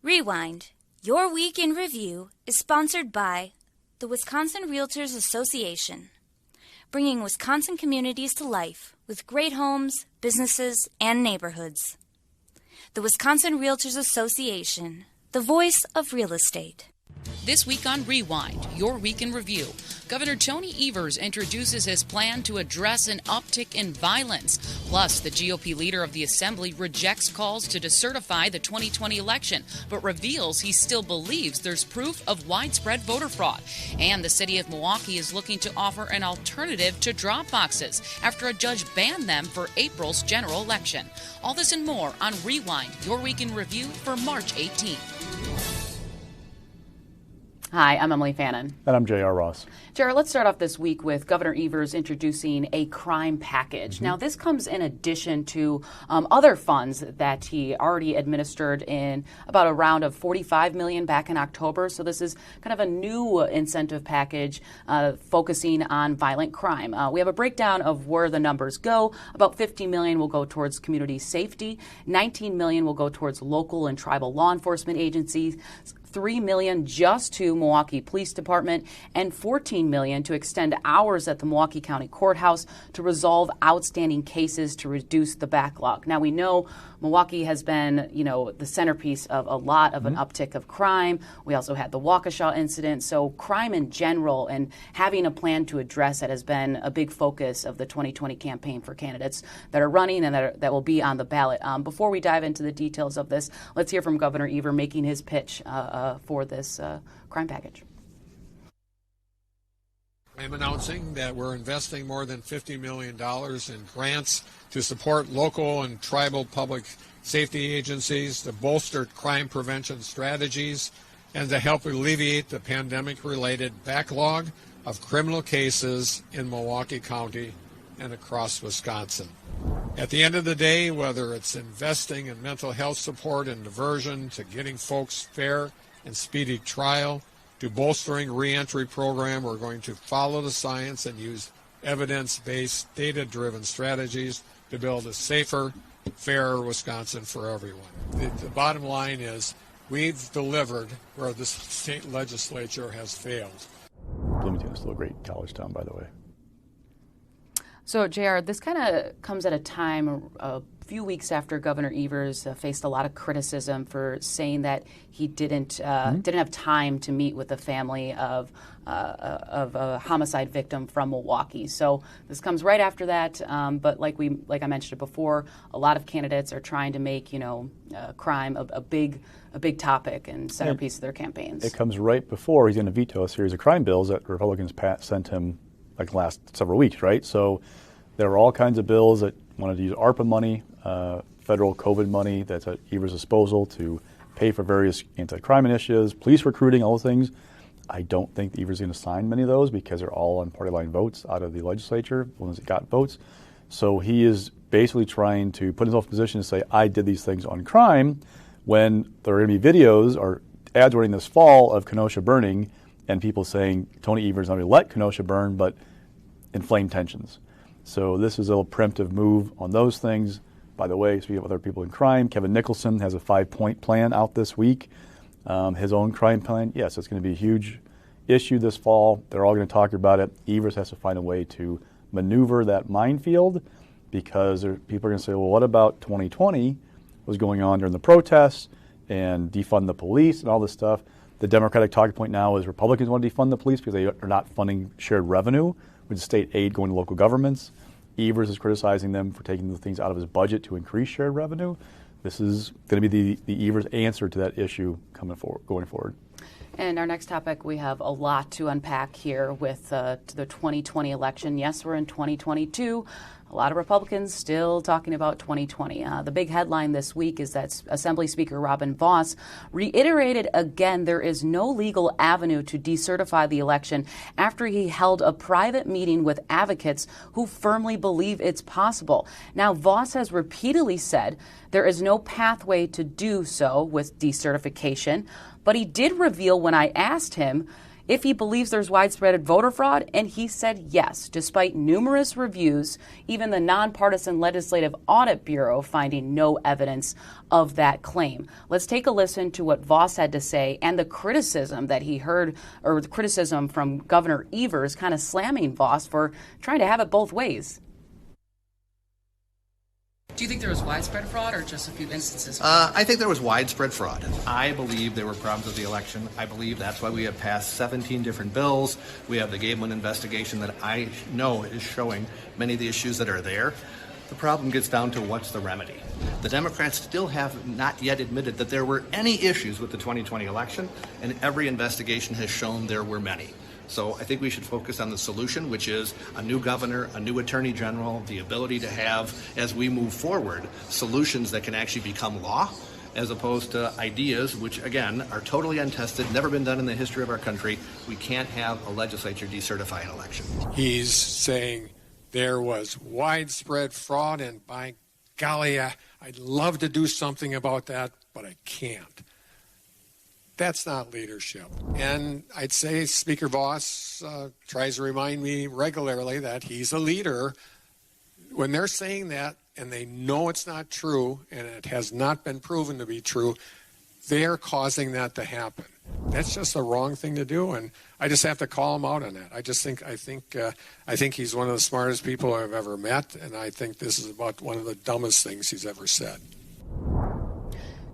Rewind, Your Week in Review is sponsored by the Wisconsin Realtors Association, bringing Wisconsin communities to life with great homes, businesses, and neighborhoods. The Wisconsin Realtors Association, the voice of real estate. This week on Rewind, Your Week in Review, Governor Tony Evers introduces his plan to address an uptick in violence. Plus, the GOP leader of the Assembly rejects calls to decertify the 2020 election, but reveals he still believes there's proof of widespread voter fraud. And the city of Milwaukee is looking to offer an alternative to drop boxes after a judge banned them for April's general election. All this and more on Rewind, Your Week in Review for March 18th. Hi, I'm Emilee Fannon. And I'm J.R. Ross. J.R., let's start off this week with Governor Evers introducing a crime package. Now, this comes in addition to other funds that he already administered in about a round of $45 million back in October. So this is kind of a new incentive package focusing on violent crime. We have a breakdown of where the numbers go. About $50 million will go towards community safety. $19 million will go towards local and tribal law enforcement agencies. $3 million just to Milwaukee Police Department, and $14 million to extend hours at the Milwaukee County Courthouse to resolve outstanding cases to reduce the backlog. Now, we know Milwaukee has been, the centerpiece of a lot of an uptick of crime. We also had the Waukesha incident. So crime in general and having a plan to address it has been a big focus of the 2020 campaign for candidates that are running and that will be on the ballot. Before we dive into the details of this, let's hear from Governor Evers making his pitch for this crime package. I'm announcing that we're investing more than $50 million in grants to support local and tribal public safety agencies, to bolster crime prevention strategies, and to help alleviate the pandemic-related backlog of criminal cases in Milwaukee County and across Wisconsin. At the end of the day, whether it's investing in mental health support and diversion, to getting folks fair and speedy trial, to bolstering reentry program, we're going to follow the science and use evidence-based, data-driven strategies to build a safer, fairer Wisconsin for everyone. The bottom line is we've delivered where the state legislature has failed. Bloomington is still a great college town, by the way. So, JR, this kind of comes at a time a few weeks after Governor Evers faced a lot of criticism for saying that he didn't have time to meet with the family of a homicide victim from Milwaukee. So this comes right after that. But like I mentioned before, a lot of candidates are trying to make crime a big topic and centerpiece of their campaigns. It comes right before he's going to veto a series of crime bills that Republicans sent him like the last several weeks, right? So there are all kinds of bills that wanted to use ARPA money, federal COVID money that's at Evers' disposal to pay for various anti-crime initiatives, police recruiting, all those things. I don't think Evers is going to sign many of those because they're all on party line votes out of the legislature, the ones that got votes. So he is basically trying to put himself in a position to say, I did these things on crime, when there are going to be videos or ads running this fall of Kenosha burning and people saying Tony Evers not only let Kenosha burn, but inflame tensions. So this is a little preemptive move on those things. By the way, speaking of other people in crime, Kevin Nicholson has a 5-point plan out this week. His own crime plan, yes, it's going to be a huge issue this fall. They're all going to talk about it. Evers has to find a way to maneuver that minefield because people are going to say, well, what about 2020? What was going on during the protests and defund the police and all this stuff? The Democratic talking point now is Republicans want to defund the police because they are not funding shared revenue with state aid going to local governments. Evers is criticizing them for taking the things out of his budget to increase shared revenue. This is going to be the Evers answer to that issue going forward. And our next topic, we have a lot to unpack here with the 2020 election. Yes, we're in 2022. A lot of Republicans still talking about 2020. The big headline this week is that Assembly Speaker Robin Vos reiterated again there is no legal avenue to decertify the election after he held a private meeting with advocates who firmly believe it's possible. Now, Vos has repeatedly said there is no pathway to do so with decertification, but he did reveal when I asked him if he believes there's widespread voter fraud, and he said yes, despite numerous reviews, even the nonpartisan Legislative Audit Bureau finding no evidence of that claim. Let's take a listen to what Vos had to say and the criticism that he heard, or the criticism from Governor Evers kind of slamming Vos for trying to have it both ways. Do you think there was widespread fraud or just a few instances? I think there was widespread fraud. I believe there were problems with the election. I believe that's why we have passed 17 different bills. We have the Gableman investigation that I know is showing many of the issues that are there. The problem gets down to what's the remedy. The Democrats still have not yet admitted that there were any issues with the 2020 election, and every investigation has shown there were many. So I think we should focus on the solution, which is a new governor, a new attorney general, the ability to have, as we move forward, solutions that can actually become law, as opposed to ideas which, again, are totally untested, never been done in the history of our country. We can't have a legislature decertify an election. He's saying there was widespread fraud, and by golly, I'd love to do something about that, but I can't. That's not leadership. And I'd say Speaker Vos tries to remind me regularly that he's a leader. When they're saying that and they know it's not true and it has not been proven to be true, they are causing that to happen. That's just the wrong thing to do, and I just have to call him out on that. I think he's one of the smartest people I've ever met, and I think this is about one of the dumbest things he's ever said.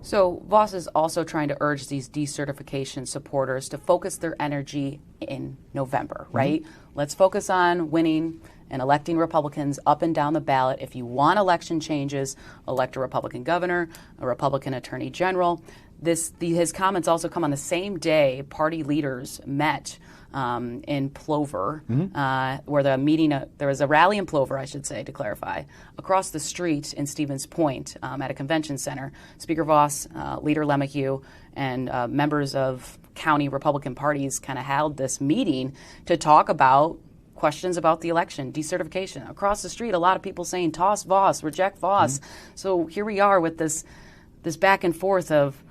So Vos is also trying to urge these decertification supporters to focus their energy in November, right? Let's focus on winning and electing Republicans up and down the ballot. If you want election changes, elect a Republican governor, a Republican attorney general. His comments also come on the same day party leaders met in Plover, where there was a rally in Plover, I should say, to clarify, across the street in Stevens Point at a convention center. Speaker Vos, Leader Lemahue, and members of county Republican parties kind of held this meeting to talk about questions about the election, decertification. Across the street, a lot of people saying, toss Vos, reject Vos. So here we are with this back and forth of,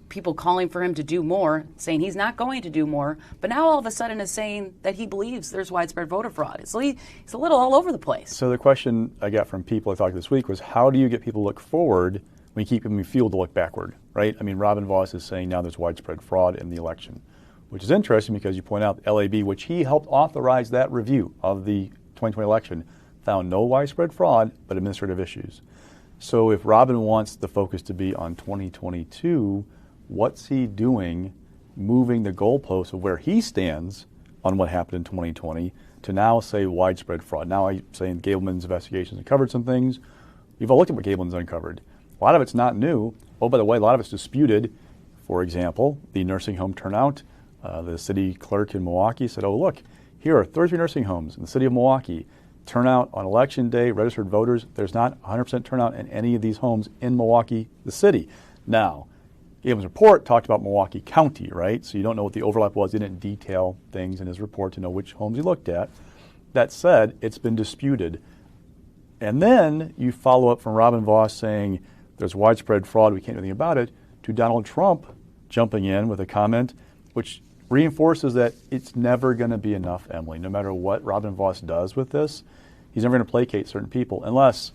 people calling for him to do more, saying he's not going to do more, but now all of a sudden is saying that he believes there's widespread voter fraud. So he's a little all over the place. So the question I got from people I talked to this week was, how do you get people to look forward when you keep them fueled to look backward, right? I mean, Robin Vos is saying now there's widespread fraud in the election, which is interesting because you point out LAB, which he helped authorize that review of the 2020 election, found no widespread fraud, but administrative issues. So if Robin wants the focus to be on 2022, what's he doing moving the goalposts of where he stands on what happened in 2020 to now say widespread fraud? Now I'm saying Gableman's investigations uncovered some things. You've all looked at what Gableman's uncovered. A lot of it's not new. Oh, by the way, a lot of it's disputed. For example, the nursing home turnout. The city clerk in Milwaukee said, oh, look, here are 33 nursing homes in the city of Milwaukee. Turnout on election day, registered voters, there's not 100% turnout in any of these homes in Milwaukee, the city. Now, Gableman's report talked about Milwaukee County, right? So you don't know what the overlap was. He didn't detail things in his report to know which homes he looked at. That said, it's been disputed. And then you follow up from Robin Vos saying there's widespread fraud, we can't do anything about it, to Donald Trump jumping in with a comment which reinforces that it's never going to be enough, Emilee. No matter what Robin Vos does with this, he's never going to placate certain people unless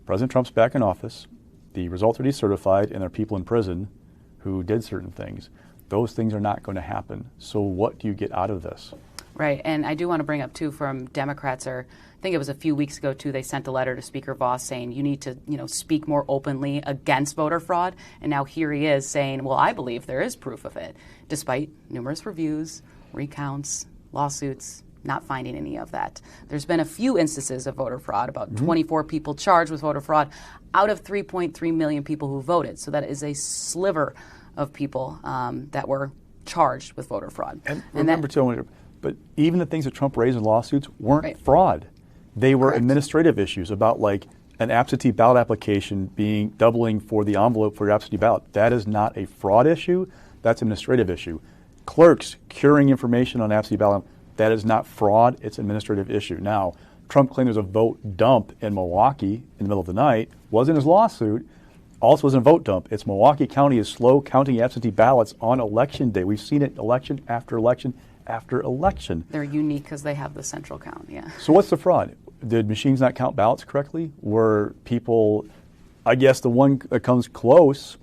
President Trump's back in office, the results are decertified, and there are people in prison who did certain things. Those things are not going to happen. So what do you get out of this? Right, and I do want to bring up, too, from Democrats, I think it was a few weeks ago, too, they sent a letter to Speaker Vos saying you need to, speak more openly against voter fraud. And now here he is saying, well, I believe there is proof of it, despite numerous reviews, recounts, lawsuits, not finding any of that. There's been a few instances of voter fraud, about 24 people charged with voter fraud out of 3.3 million people who voted. So that is a sliver of people that were charged with voter fraud. And remember, too, but even the things that Trump raised in lawsuits weren't fraud. They were administrative issues about like an absentee ballot application being doubling for the envelope for your absentee ballot. That is not a fraud issue. That's an administrative issue. Clerks curing information on absentee ballot, that is not fraud. It's an administrative issue. Now, Trump claimed there's a vote dump in Milwaukee in the middle of the night. Wasn't his lawsuit. also isn't a vote dump. It's Milwaukee County is slow counting absentee ballots on election day. We've seen it election after election after election. They're unique because they have the central count, yeah. So what's the fraud? Did machines not count ballots correctly? Were people, I guess the one that comes close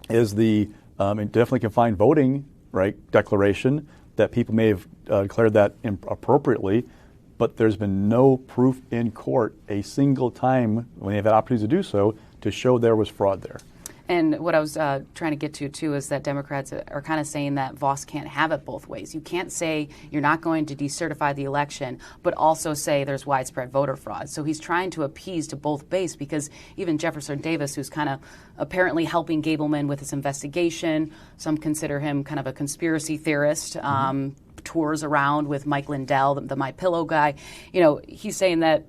is the definitely confined voting right declaration that people may have declared that appropriately, but there's been no proof in court a single time when they've had opportunities to do so to show there was fraud there. And what I was trying to get to, too, is that Democrats are kind of saying that Voss can't have it both ways. You can't say you're not going to decertify the election, but also say there's widespread voter fraud. So he's trying to appease to both base, because even Jefferson Davis, who's kind of apparently helping Gableman with his investigation, some consider him kind of a conspiracy theorist, tours around with Mike Lindell, the My Pillow guy. He's saying that,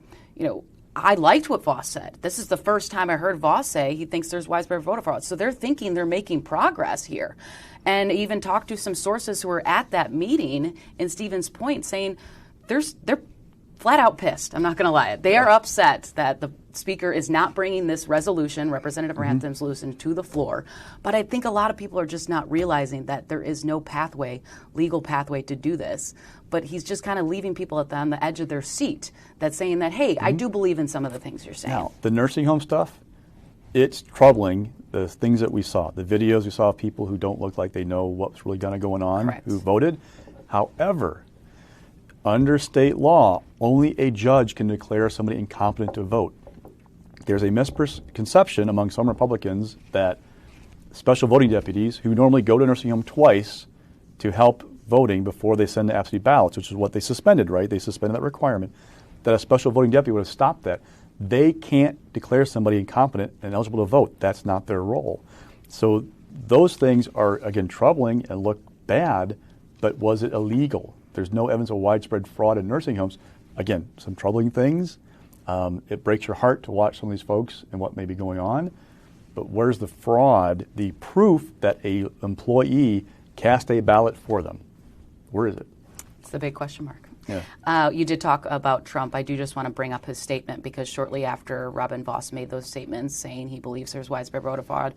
I liked what Voss said. This is the first time I heard Voss say he thinks there's widespread voter fraud. So they're thinking they're making progress here. And even talked to some sources who were at that meeting in Stevens Point saying they're flat out pissed. I'm not going to lie. They are upset that the Speaker is not bringing this resolution, Representative Rantham's resolution, to the floor. But I think a lot of people are just not realizing that there is no legal pathway to do this. But he's just kind of leaving people on the edge of their seat that's saying that, hey, I do believe in some of the things you're saying. Now, the nursing home stuff, it's troubling, the things that we saw, the videos we saw of people who don't look like they know what's really going on, Correct. Who voted. However, under state law, only a judge can declare somebody incompetent to vote. There's a misconception among some Republicans that special voting deputies who normally go to a nursing home twice to help voting before they send the absentee ballots, which is what they suspended, right? They suspended that requirement, that a special voting deputy would have stopped that. They can't declare somebody incompetent and eligible to vote. That's not their role. So those things are, again, troubling and look bad, but was it illegal? There's no evidence of widespread fraud in nursing homes. Again, some troubling things. It breaks your heart to watch some of these folks and what may be going on. But where's the fraud, the proof that a employee cast a ballot for them? Where is it? It's the big question mark. Yeah. You did talk about Trump. I do just want to bring up his statement, because shortly after Robin Voss made those statements saying he believes there's widespread voter fraud,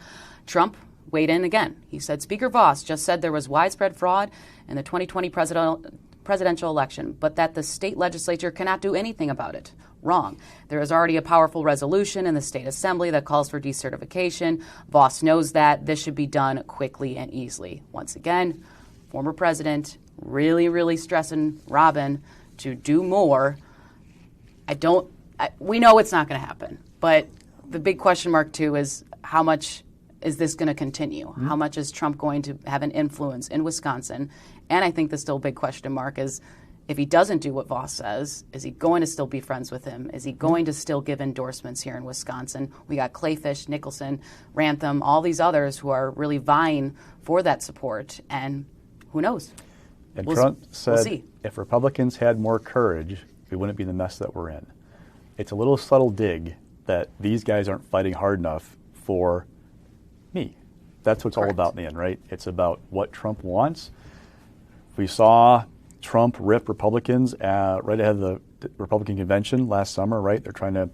Trump weighed in again. He said, Speaker Voss just said there was widespread fraud in the 2020 presidential election, but that the state legislature cannot do anything about it. Wrong. There is already a powerful resolution in the state assembly that calls for decertification. Voss knows that. This should be done quickly and easily. Once again, former president really, really stressing Robin to do more. We know it's not going to happen, but the big question mark too is how much is this going to continue? Mm-hmm. How much is Trump going to have an influence in Wisconsin? And I think the still big question mark is, if he doesn't do what Voss says, is he going to still be friends with him? Is he going to still give endorsements here in Wisconsin? We got Clayfish, Nicholson, Rantham, all these others who are really vying for that support. And who knows? And Trump said, if Republicans had more courage, we wouldn't be in the mess that we're in. It's a little subtle dig that these guys aren't fighting hard enough for me. That's what it's all about in the end, right? It's about what Trump wants. We saw Trump rip Republicans right ahead of the Republican convention last summer, right? They're trying to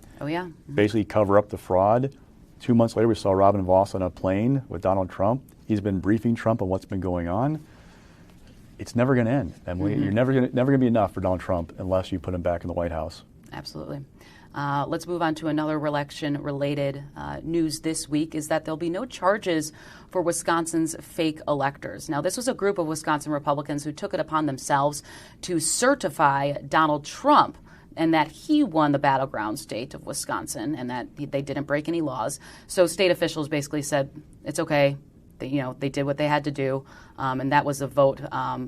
basically cover up the fraud. 2 months later, we saw Robin Voss on a plane with Donald Trump. He's been briefing Trump on what's been going on. It's never going to end, Emily. You're never going to be enough for Donald Trump unless you put him back in the White House. Absolutely. Let's move on to another election-related news this week, is that there'll be no charges for Wisconsin's fake electors. Now, this was a group of Wisconsin Republicans who took it upon themselves to certify Donald Trump and that he won the battleground state of Wisconsin and that they didn't break any laws. So state officials basically said, it's okay. They did what they had to do, and that was a vote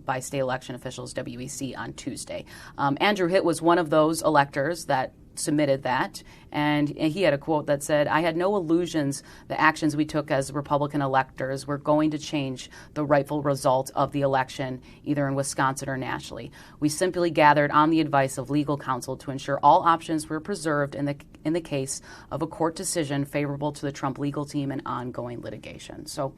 by state election officials, WEC, on Tuesday. Andrew Hitt was one of those electors that submitted that, and he had a quote that said, I had no illusions the actions we took as Republican electors were going to change the rightful result of the election, either in Wisconsin or nationally. We simply gathered on the advice of legal counsel to ensure all options were preserved in the case of a court decision favorable to the Trump legal team and ongoing litigation. So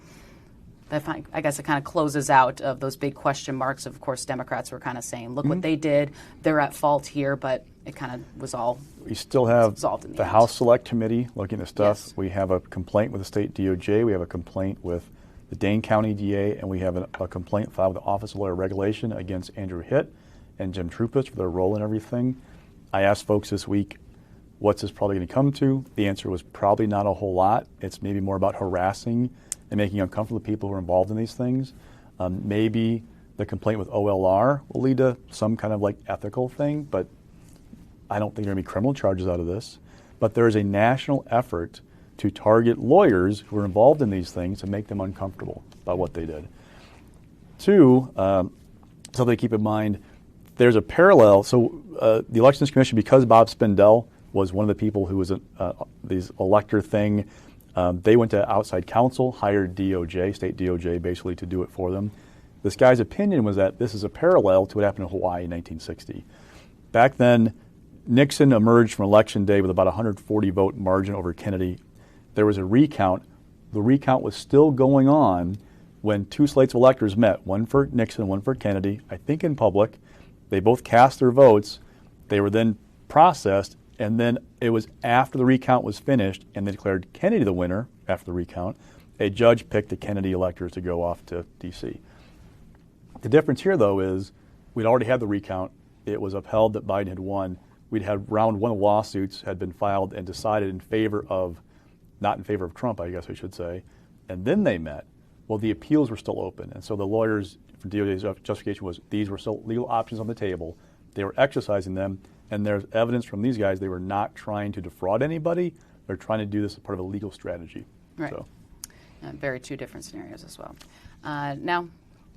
I guess it kind of closes out of those big question marks. Of course, Democrats were kind of saying, look what they did. They're at fault here. But it kind of was all we still have resolved in the end. House Select Committee looking at stuff. Yes. We have a complaint with the state DOJ. We have a complaint with the Dane County DA, and we have a complaint filed with the Office of Lawyer Regulation against Andrew Hitt and Jim Trupas for their role in everything. I asked folks this week, what's this probably going to come to? The answer was probably not a whole lot. It's maybe more about harassing and making uncomfortable people who are involved in these things. Maybe the complaint with OLR will lead to some kind of like ethical thing, but I don't think there are going to be criminal charges out of this. But there is a national effort to target lawyers who are involved in these things to make them uncomfortable by what they did. Two, something to keep in mind, there's a parallel. So the Elections Commission, because Bob Spindell was one of the people who was these elector thing, they went to outside counsel, hired DOJ, state DOJ, basically to do it for them. This guy's opinion was that this is a parallel to what happened in Hawaii in 1960. Back then, Nixon emerged from Election Day with about a 140 vote margin over Kennedy. There was a recount. The recount was still going on when two slates of electors met, one for Nixon, one for Kennedy, I think in public. They both cast their votes. They were then processed, and then it was after the recount was finished and they declared Kennedy the winner after the recount. A judge picked the Kennedy electors to go off to D.C. The difference here, though, is we'd already had the recount. It was upheld that Biden had won. We'd had round one of lawsuits had been filed and decided in favor of, not in favor of Trump, I guess I should say, and then they met. Well, the appeals were still open, and so the lawyers for DOJ's justification was these were still legal options on the table. They were exercising them, and there's evidence from these guys they were not trying to defraud anybody. They're trying to do this as part of a legal strategy. Right. So. Very two different scenarios as well. Now,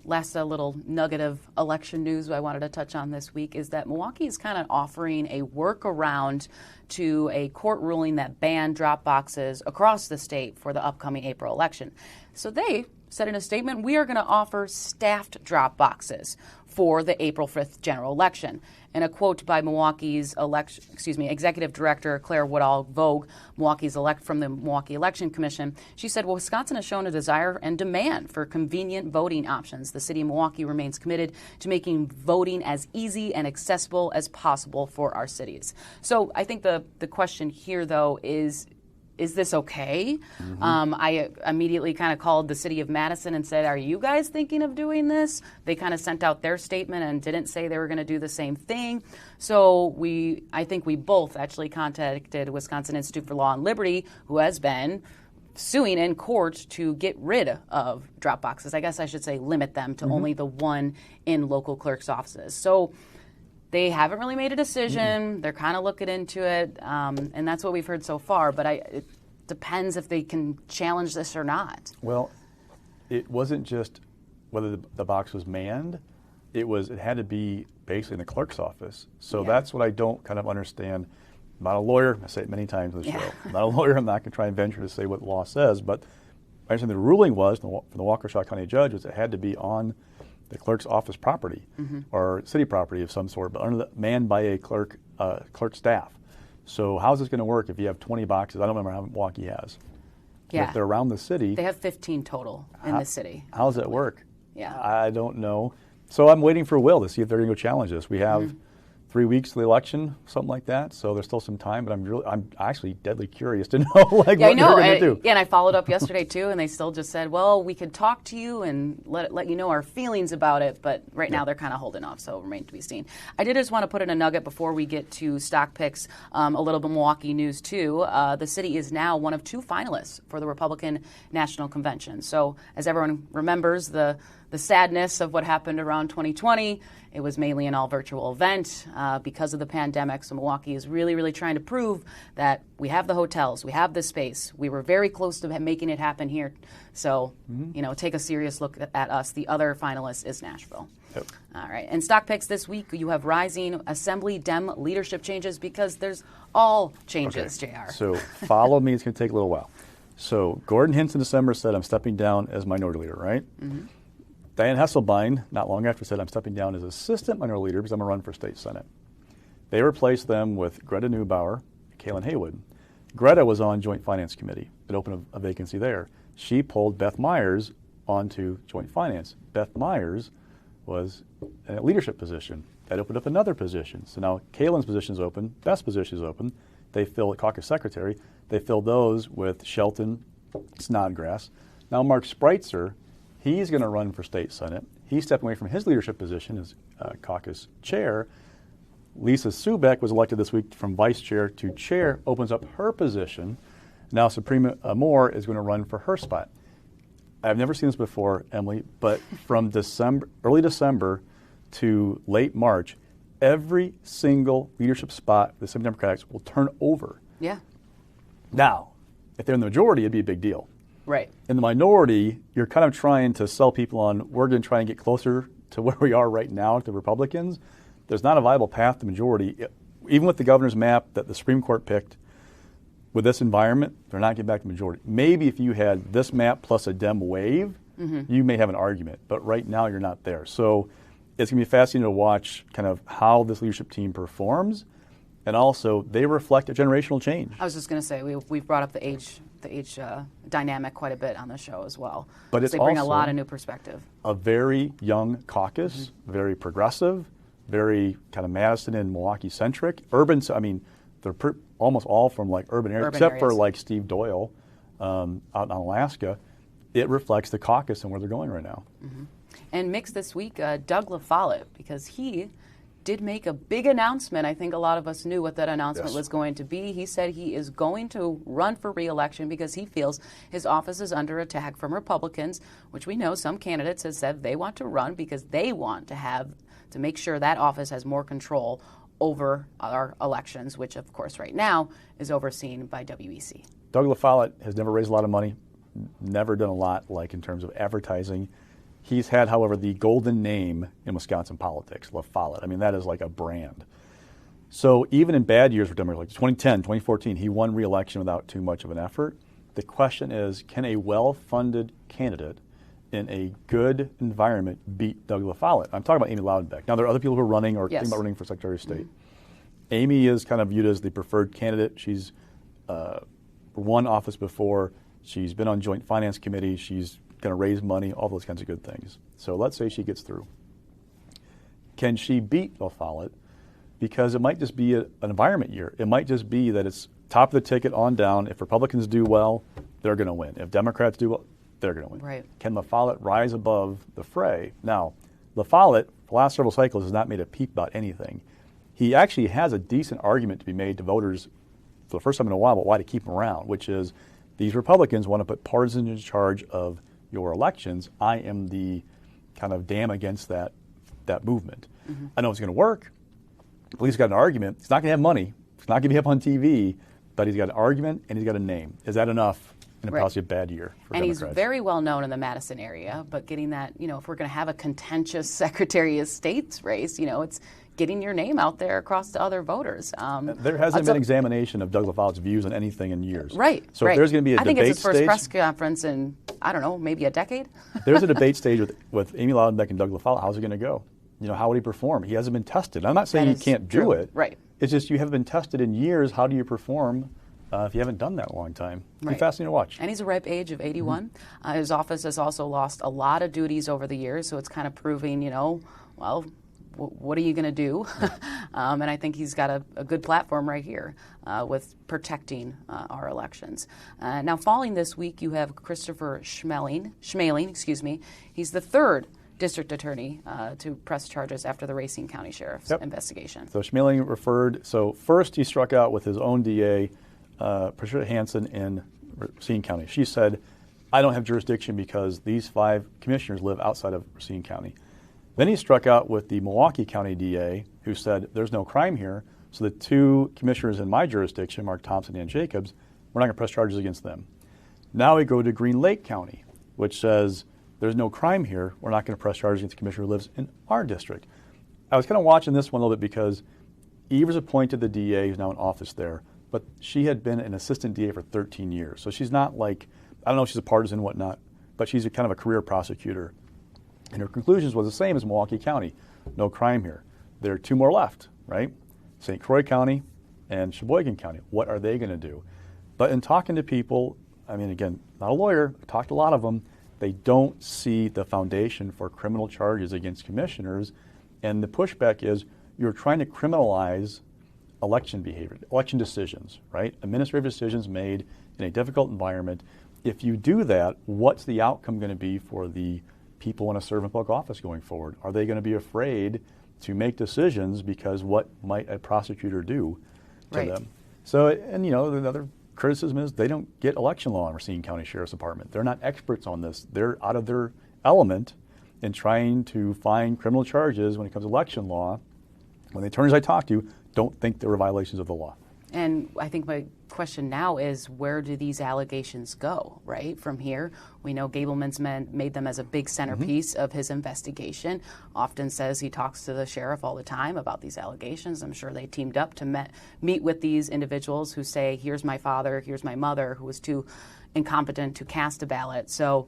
last little nugget of election news I wanted to touch on this week is that Milwaukee is kind of offering a workaround to a court ruling that banned drop boxes across the state for the upcoming April election. So they said in a statement, we are going to offer staffed drop boxes for the April 5th general election. And a quote by Milwaukee's Executive Director Claire Woodall-Vogue, from the Milwaukee Election Commission, she said, well, Wisconsin has shown a desire and demand for convenient voting options. The city of Milwaukee remains committed to making voting as easy and accessible as possible for our cities. So I think the question here, though, is this okay? Mm-hmm. I immediately kind of called the city of Madison and said, are you guys thinking of doing this? They kind of sent out their statement and didn't say they were going to do the same thing. So I think we both actually contacted Wisconsin Institute for Law and Liberty, who has been suing in court to get rid of drop boxes. I guess I should say limit them to only the one in local clerk's offices. So they haven't really made a decision. They're kind of looking into it, and that's what we've heard so far. But it depends if they can challenge this or not. Well, it wasn't just whether the box was manned. It had to be basically in the clerk's office. So that's what I don't kind of understand. I'm not a lawyer. I say it many times on the show. I'm not a lawyer. I'm not going to try and venture to say what the law says. But I understand the ruling was, from the Waukesha County judge, was it had to be on the clerk's office property or city property of some sort, but manned by a clerk staff. So how's this going to work if you have 20 boxes? I don't remember how Milwaukee has. Yeah. If they're around the city. They have 15 total in the city. How does that work? Yeah. I don't know. So I'm waiting for Will to see if they're going to go challenge this. We have 3 weeks to the election, something like that. So there's still some time, but I'm actually deadly curious to know what they're going to do. Yeah, and I followed up yesterday too, and they still just said, well, we could talk to you and let you know our feelings about it, but right now they're kind of holding off, so it remains to be seen. I did just want to put in a nugget before we get to stock picks, a little bit Milwaukee news too. The city is now one of 2 finalists for the Republican National Convention. So as everyone remembers, the sadness of what happened around 2020, it was mainly an all-virtual event because of the pandemic. So Milwaukee is really, really trying to prove that we have the hotels, we have the space. We were very close to making it happen here. So, take a serious look at us. The other finalist is Nashville. Yep. All right. And stock picks this week, you have rising Assembly Dem leadership changes because there's all changes, JR. So follow me. It's going to take a little while. So Gordon Hintz in December said, I'm stepping down as minority leader, right? Mm-hmm. Diane Hesselbein, not long after, said, I'm stepping down as assistant minority leader because I'm going to run for state senate. They replaced them with Greta Neubauer and Kaylin Haywood. Greta was on Joint Finance Committee. It opened a vacancy there. She pulled Beth Myers onto Joint Finance. Beth Myers was in a leadership position. That opened up another position. So now Kalen's position is open, Beth's position is open. They fill caucus secretary. They fill those with Shelton, Snodgrass. Now Mark Spreitzer, he's going to run for state senate. He's stepping away from his leadership position as caucus chair. Lisa Subeck was elected this week from vice chair to chair, opens up her position. Now Suprema Moore is going to run for her spot. I've never seen this before, Emilee, but from early December to late March, every single leadership spot the Assembly Democrats will turn over. Yeah. Now, if they're in the majority, it'd be a big deal. Right. In the minority, you're kind of trying to sell people on, we're going to try and get closer to where we are right now to Republicans. There's not a viable path to majority. Even with the governor's map that the Supreme Court picked, with this environment, they're not getting back to majority. Maybe if you had this map plus a Dem wave, you may have an argument. But right now, you're not there. So it's going to be fascinating to watch kind of how this leadership team performs. And also, they reflect a generational change. I was just going to say, we've brought up the age dynamic quite a bit on the show as well. But it's they bring a also lot of new perspective. A very young caucus, very progressive, very kind of Madison and Milwaukee centric. Urban, I mean, they're almost all from like urban areas, except for like Steve Doyle out in Alaska. It reflects the caucus and where they're going right now. And mixed this week, Doug LaFollette, because he did make a big announcement. I think a lot of us knew what that announcement was going to be. He said he is going to run for re-election because he feels his office is under attack from Republicans, which we know some candidates have said they want to run because they want to make sure that office has more control over our elections, which of course right now is overseen by WEC. Doug LaFollette has never raised a lot of money, never done a lot like in terms of advertising. He's had, however, the golden name in Wisconsin politics, LaFollette. I mean, that is like a brand. So even in bad years for Democrats, like 2010, 2014, he won re-election without too much of an effort. The question is, can a well-funded candidate in a good environment beat Doug LaFollette? I'm talking about Amy Loudenbeck. Now, there are other people who are running or thinking about running for Secretary of State. Amy is kind of viewed as the preferred candidate. She's won office before. She's been on Joint Finance Committee. She's going to raise money, all those kinds of good things. So let's say she gets through. Can she beat LaFollette? Because it might just be an environment year. It might just be that it's top of the ticket on down. If Republicans do well, they're going to win. If Democrats do well, they're going to win. Right. Can LaFollette rise above the fray? Now, LaFollette, for the last several cycles, has not made a peep about anything. He actually has a decent argument to be made to voters for the first time in a while about why to keep him around, which is these Republicans want to put partisans in charge of your elections. I am the kind of dam against that movement. I know it's going to work. But he's got an argument. He's not going to have money. He's not going to be up on TV, but he's got an argument and he's got a name. Is that enough in a possibly bad year for and Democrats? He's very well known in the Madison area, but getting that, if we're going to have a contentious Secretary of State's race, it's getting your name out there across to other voters. There hasn't been examination of Doug LaFollette's views on anything in years. Right. So if there's going to be a debate stage. I think it's his first press conference in, I don't know, maybe a decade. There's a debate stage with Amy Loudenbeck and Doug LaFollette. How's it going to go? How would he perform? He hasn't been tested. I'm not saying he can't do it. Right. It's just you haven't been tested in years. How do you perform if you haven't done that in a long time? It'll be fascinating to watch. And he's a ripe age of 81. His office has also lost a lot of duties over the years, so it's kind of proving, well, what are you going to do? And I think he's got a good platform right here with protecting our elections. Now, falling this week, you have Christopher Schmeling. He's the third district attorney to press charges after the Racine County Sheriff's investigation. So Schmeling referred. So first, he struck out with his own DA, Patricia Hansen in Racine County. She said, "I don't have jurisdiction because these 5 commissioners live outside of Racine County." Then he struck out with the Milwaukee County DA, who said, "There's no crime here, so the 2 commissioners in my jurisdiction, Mark Thompson and Jacobs, we're not going to press charges against them." Now we go to Green Lake County, which says, "There's no crime here, we're not going to press charges against the commissioner who lives in our district." I was kind of watching this one a little bit because Evers appointed the DA who's now in office there, but she had been an assistant DA for 13 years. So she's not like, I don't know if she's a partisan and whatnot, but she's a kind of a career prosecutor. And her conclusions was the same as Milwaukee County. No crime here. There are 2 more left, right? St. Croix County and Sheboygan County. What are they going to do? But in talking to people, I mean, again, not a lawyer, I talked to a lot of them, they don't see the foundation for criminal charges against commissioners. And the pushback is, you're trying to criminalize election behavior, election decisions, right? Administrative decisions made in a difficult environment. If you do that, what's the outcome going to be for the people in a servant public office going forward? Are they going to be afraid to make decisions because what might a prosecutor do to them? So, and you know, the other criticism is they don't get election law in Racine County Sheriff's Department. They're not experts on this. They're out of their element in trying to find criminal charges when it comes to election law. When the attorneys I talk to don't think there were violations of the law. And I think my question now is, where do these allegations go, right? From here, we know Gableman's made them as a big centerpiece of his investigation. Often says he talks to the sheriff all the time about these allegations. I'm sure they teamed up to meet with these individuals who say, here's my father, here's my mother, who was too incompetent to cast a ballot. So,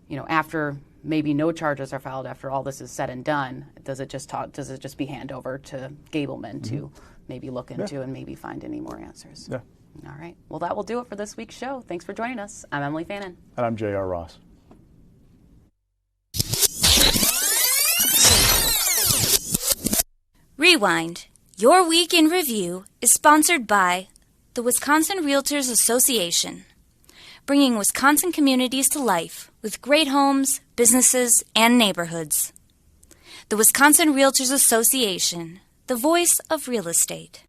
you know, after maybe no charges are filed, after all this is said and done, does it just be hand over to Gableman to maybe look into and maybe find any more answers? Yeah. All right. Well, that will do it for this week's show. Thanks for joining us. I'm Emilee Fannon. And I'm J.R. Ross. Rewind. Your Week in Review is sponsored by the Wisconsin Realtors Association, bringing Wisconsin communities to life with great homes, businesses, and neighborhoods. The Wisconsin Realtors Association, the voice of real estate.